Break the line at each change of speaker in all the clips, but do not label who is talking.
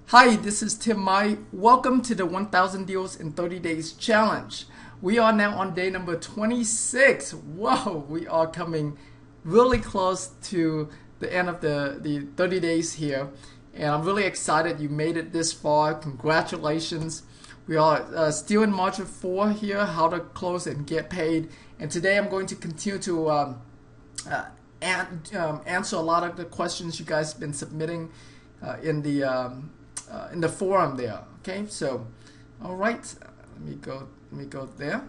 Hi, this is Tim Mai. Welcome to the 1000 Deals in 30 Days Challenge. We are now on day number 26. Whoa, we are coming really close to the end of the 30 days here. And I'm really excited you made it this far. Congratulations. We are still in Module 4 here, how to close and get paid. And today I'm going to continue to answer a lot of the questions you guys have been submitting in the forum there. Okay, so all right, let me go there.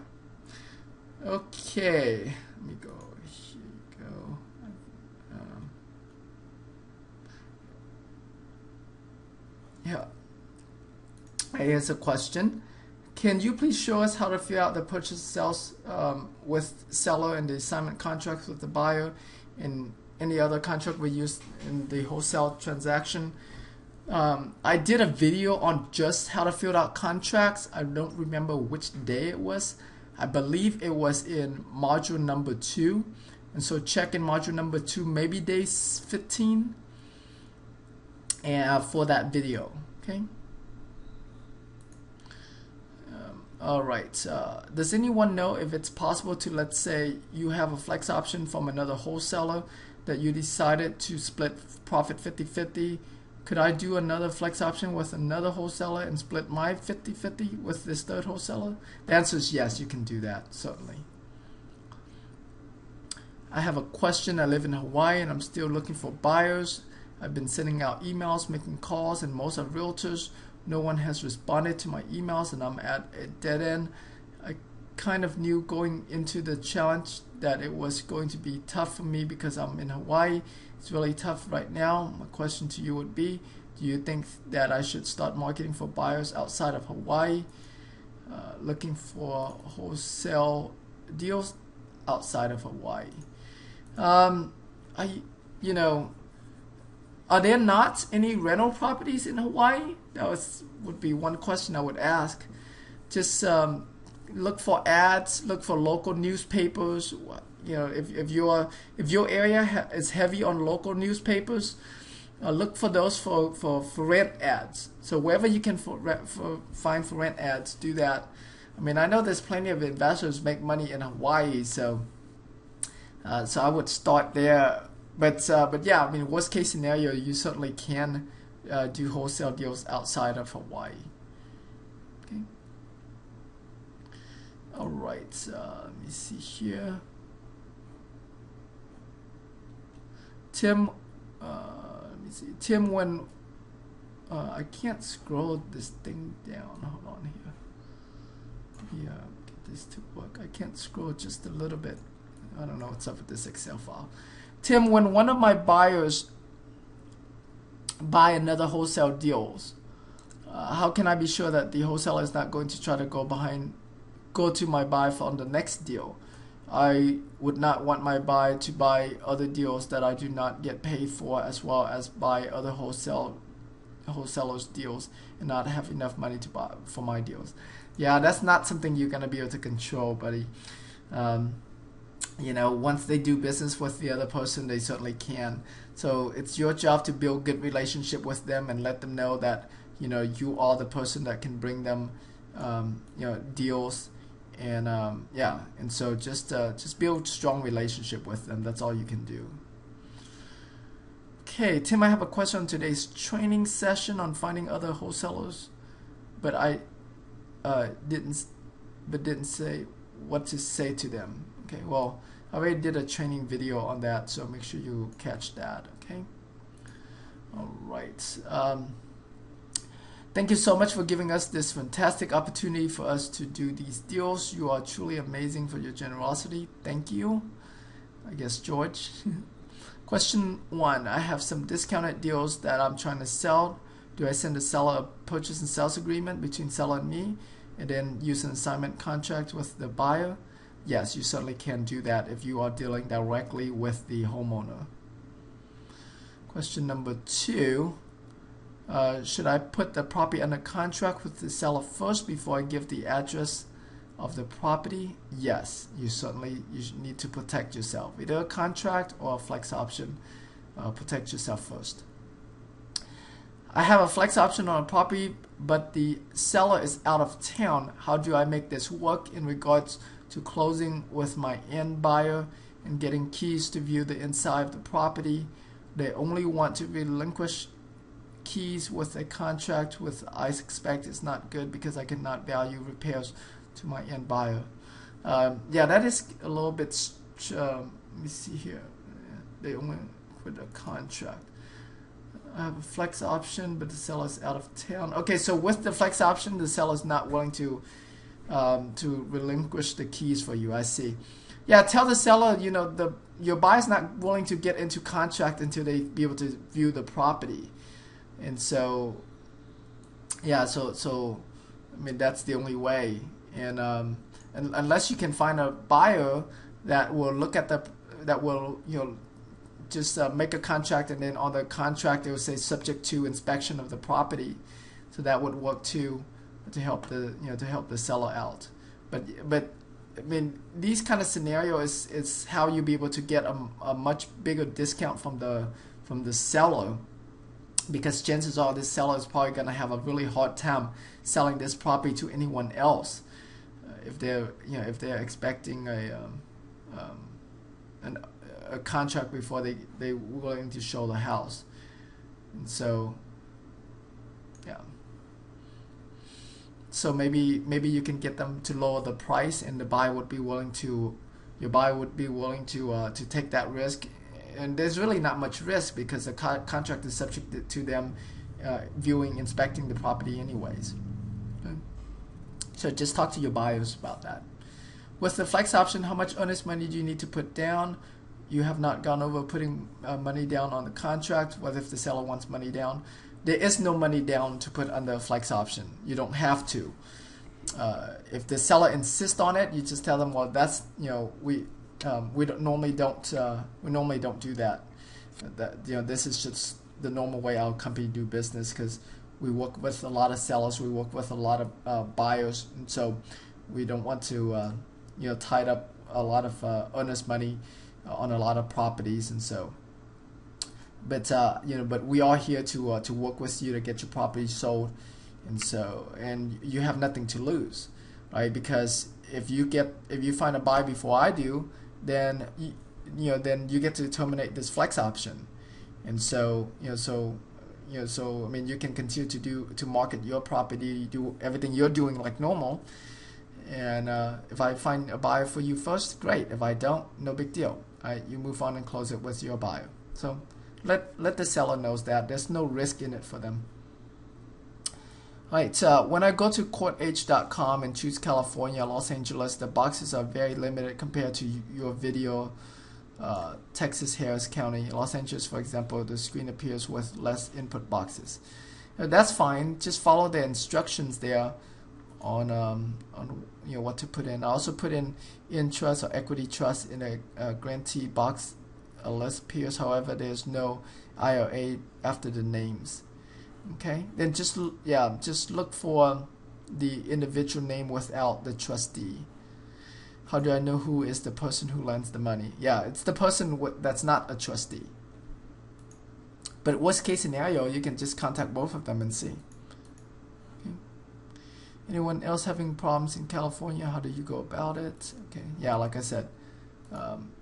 Okay, let me go here. You go. Yeah. Here's a question. Can you please show us how to fill out the purchase sales with seller and the assignment contracts with the buyer and any other contract we use in the wholesale transaction? I did a video on just how to fill out contracts. I don't remember which day it was. I believe it was in module number 2. And so check in module number 2, maybe day 15, and for that video. Okay. All right. Does anyone know if it's possible to, let's say, you have a flex option from another wholesaler that you decided to split profit 50-50? Could I do another flex option with another wholesaler and split my 50-50 with this third wholesaler? The answer is yes, you can do that, certainly. I have a question. I live in Hawaii and I'm still looking for buyers. I've been sending out emails, making calls, and most are realtors. No one has responded to my emails and I'm at a dead end. I kind of knew going into the challenge that it was going to be tough for me because I'm in Hawaii. It's really tough right now. My question to you would be, do you think that I should start marketing for buyers outside of Hawaii, looking for wholesale deals outside of Hawaii? Are there not any rental properties in Hawaii? That would be one question I would ask. Just look for ads, look for local newspapers. You know, if your area is heavy on local newspapers, look for those for rent ads. So wherever you can find for rent ads, do that. I mean, I know there's plenty of investors make money in Hawaii, so I would start there. But yeah, I mean, worst case scenario, you certainly can do wholesale deals outside of Hawaii. Okay. All right. Let me see here. Tim, let me see. Tim, when I can't scroll this thing down. Hold on here. Yeah, get this to work. I can't scroll just a little bit. I don't know what's up with this Excel file. Tim, when one of my buyers buy another wholesale deals, how can I be sure that the wholesaler is not going to try to go to my buyer for the next deal? I would not want my buyer to buy other deals that I do not get paid for, as well as buy other wholesalers deals and not have enough money to buy for my deals. Yeah, that's not something you're gonna be able to control, buddy. You know, once they do business with the other person, they certainly can. So it's your job to build good relationship with them and let them know that, you know, you are the person that can bring them, deals. And yeah, and so just build strong relationship with them. That's all you can do. Okay, Tim, I have a question on today's training session on finding other wholesalers, but I didn't say what to say to them. Okay, well, I already did a training video on that, so make sure you catch that. Okay. All right. Thank you so much for giving us this fantastic opportunity for us to do these deals. You are truly amazing for your generosity. Thank you. I guess George. Question 1. I have some discounted deals that I'm trying to sell. Do I send the seller a purchase and sales agreement between seller and me and then use an assignment contract with the buyer? Yes, you certainly can do that if you are dealing directly with the homeowner. Question number 2. Should I put the property under contract with the seller first before I give the address of the property? Yes, you need to protect yourself. Either a contract or a flex option. Protect yourself first. I have a flex option on a property, but the seller is out of town. How do I make this work in regards to closing with my end buyer and getting keys to view the inside of the property? They only want to relinquish keys with a contract, with I expect it's not good because I cannot value repairs to my end buyer. Yeah, that is a little bit. Let me see here. They only with a contract. I have a flex option, but the seller's out of town. Okay, so with the flex option, the seller's not willing to relinquish the keys for you. I see. Yeah, tell the seller, you know, your buyer's not willing to get into contract until they be able to view the property, and so yeah, so I mean that's the only way, and unless you can find a buyer that will look at that will just make a contract, and then on the contract it will say subject to inspection of the property, so that would work too to help the seller out. But I mean these kind of scenarios is how you'll be able to get a much bigger discount from the seller, because chances are this seller is probably going to have a really hard time selling this property to anyone else if they're expecting a contract before they willing to show the house. And so yeah, so maybe you can get them to lower the price, and your buyer would be willing to take that risk. And there's really not much risk because the contract is subject to them inspecting the property anyways. Okay. So just talk to your buyers about that. With the flex option, how much earnest money do you need to put down? You have not gone over putting money down on the contract. What if the seller wants money down? There is no money down to put under a flex option. You don't have to. If the seller insists on it, you just tell them, well, that's we normally don't do that. This is just the normal way our company do business, because we work with a lot of sellers, we work with a lot of buyers, and so we don't want to tie up a lot of earnest money on a lot of properties. And so but we are here to work with you to get your property sold, and you have nothing to lose, right? Because if you find a buyer before I do, then then you get to terminate this flex option. And so I mean you can continue to market your property, do everything you're doing like normal. And if I find a buyer for you first, great. If I don't, no big deal. You move on and close it with your buyer. So let the seller knows that there's no risk in it for them. Right. When I go to courtage.com and choose California, Los Angeles, the boxes are very limited compared to your video. Texas, Harris County, Los Angeles, for example, the screen appears with less input boxes. That's fine. Just follow the instructions there on what to put in. I also put in trust or equity trust in a grantee box. A list appears, however, there's no IRA after the names. Okay, then just look for the individual name without the trustee. How do I know who is the person who lends the money? Yeah, it's the person that's not a trustee. But worst case scenario, you can just contact both of them and see. Okay. Anyone else having problems in California? How do you go about it? Okay, yeah, like I said,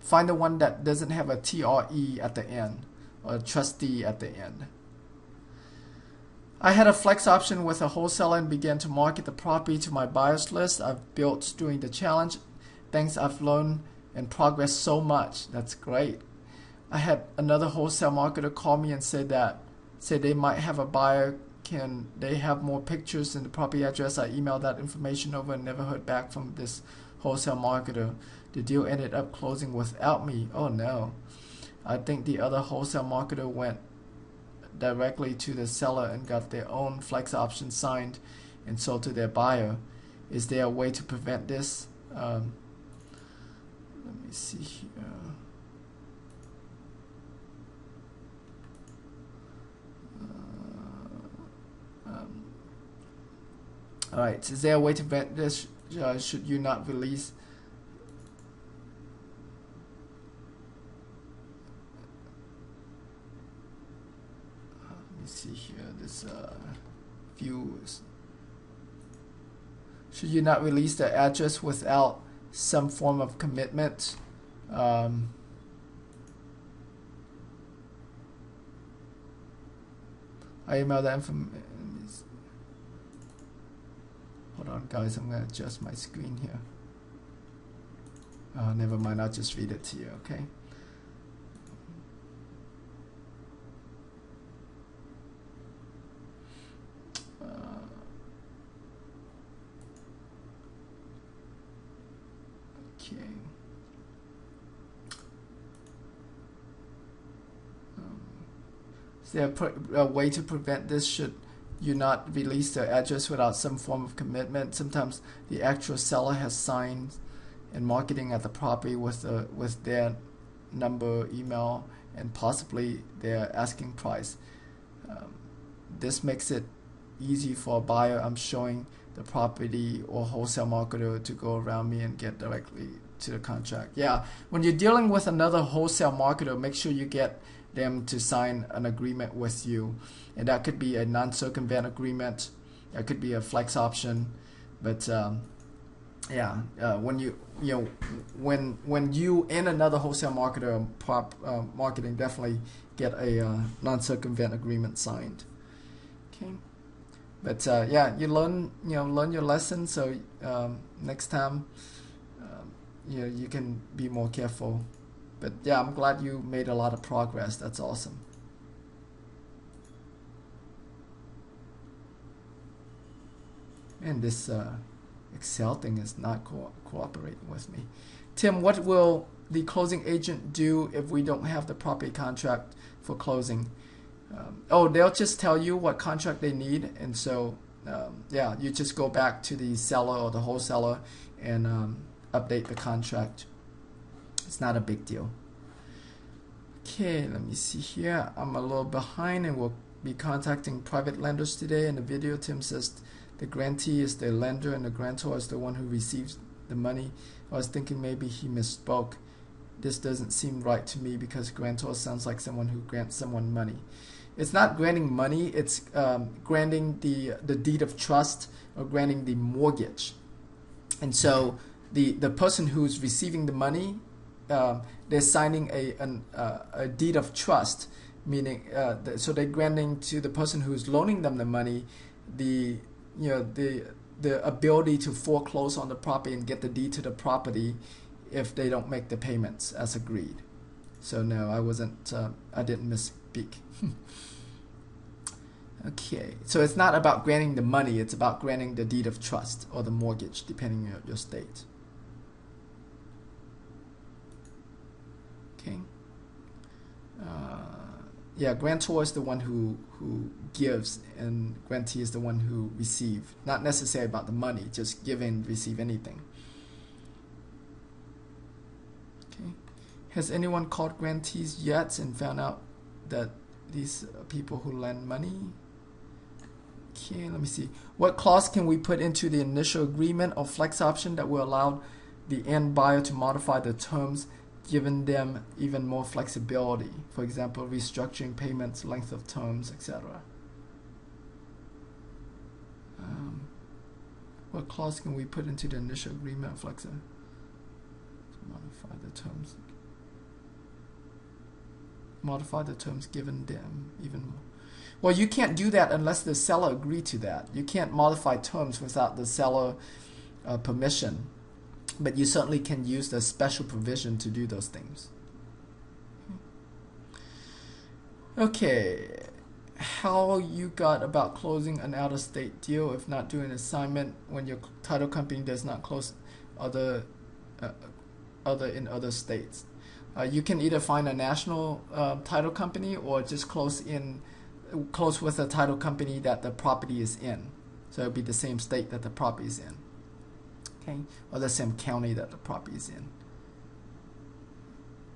find the one that doesn't have a TRE at the end or a trustee at the end. I had a flex option with a wholesaler and began to market the property to my buyers list I've built during the challenge. Thanks, I've learned and progressed so much. That's great. I had another wholesale marketer call me and say they might have a buyer. Can they have more pictures and the property address? I emailed that information over and never heard back from this wholesale marketer. The deal ended up closing without me. Oh no. I think the other wholesale marketer went directly to the seller and got their own flex option signed and sold to their buyer. Is there a way to prevent this? Let me see here. Alright, is there a way to prevent this? Should you not release? Let me see here. This these views. Should you not release the address without some form of commitment? I email the information. Hold on, guys. I'm going to adjust my screen here. Never mind. I'll just read it to you, okay? Is there a way to prevent this? Should you not release the address without some form of commitment? Sometimes the actual seller has signed and marketing at the property with their number, email, and possibly their asking price. This makes it easy for a buyer I'm showing the property or wholesale marketer to go around me and get directly to the contract. Yeah, when you're dealing with another wholesale marketer, make sure you get them to sign an agreement with you, and that could be a non-circumvent agreement, that could be a flex option, but when you and another wholesale marketer marketing, definitely get a non-circumvent agreement signed. Okay, but you learn your lesson, so next time you can be more careful. But yeah, I'm glad you made a lot of progress. That's awesome. And this Excel thing is not cooperating with me. Tim, what will the closing agent do if we don't have the property contract for closing? They'll just tell you what contract they need, and so you just go back to the seller or the wholesaler and update the contract. It's not a big deal. Okay, let me see here. I'm a little behind, and we'll be contacting private lenders today. In the video, Tim says the grantee is the lender and the grantor is the one who receives the money. I was thinking maybe he misspoke. This doesn't seem right to me because grantor sounds like someone who grants someone money. It's not granting money, it's granting the deed of trust or granting the mortgage. And so the person who's receiving the money, they're signing a deed of trust, meaning so they're granting to the person who's loaning them the money the ability to foreclose on the property and get the deed to the property if they don't make the payments as agreed. So no, I didn't misspeak. Okay, so it's not about granting the money, it's about granting the deed of trust or the mortgage, depending on your state. Okay. Grantor is the one who gives, and grantee is the one who receives. Not necessarily about the money, just give and receive anything. Okay. Has anyone called grantees yet and found out that these people who lend money? Okay, let me see. What clause can we put into the initial agreement or flex option that will allow the end buyer to modify the terms, giving them even more flexibility? For example, restructuring payments, length of terms, etc. What clause can we put into the initial agreement or flex to modify the terms? Modify the terms, given them even more. Well, you can't do that unless the seller agreed to that. You can't modify terms without the seller permission. But you certainly can use the special provision to do those things. Okay, how you got about closing an out-of-state deal if not doing an assignment when your title company does not close other in other states? You can either find a national title company or just close with a title company that the property is in. So it'll be the same state that the property is in. Okay, or the same county that the property is in.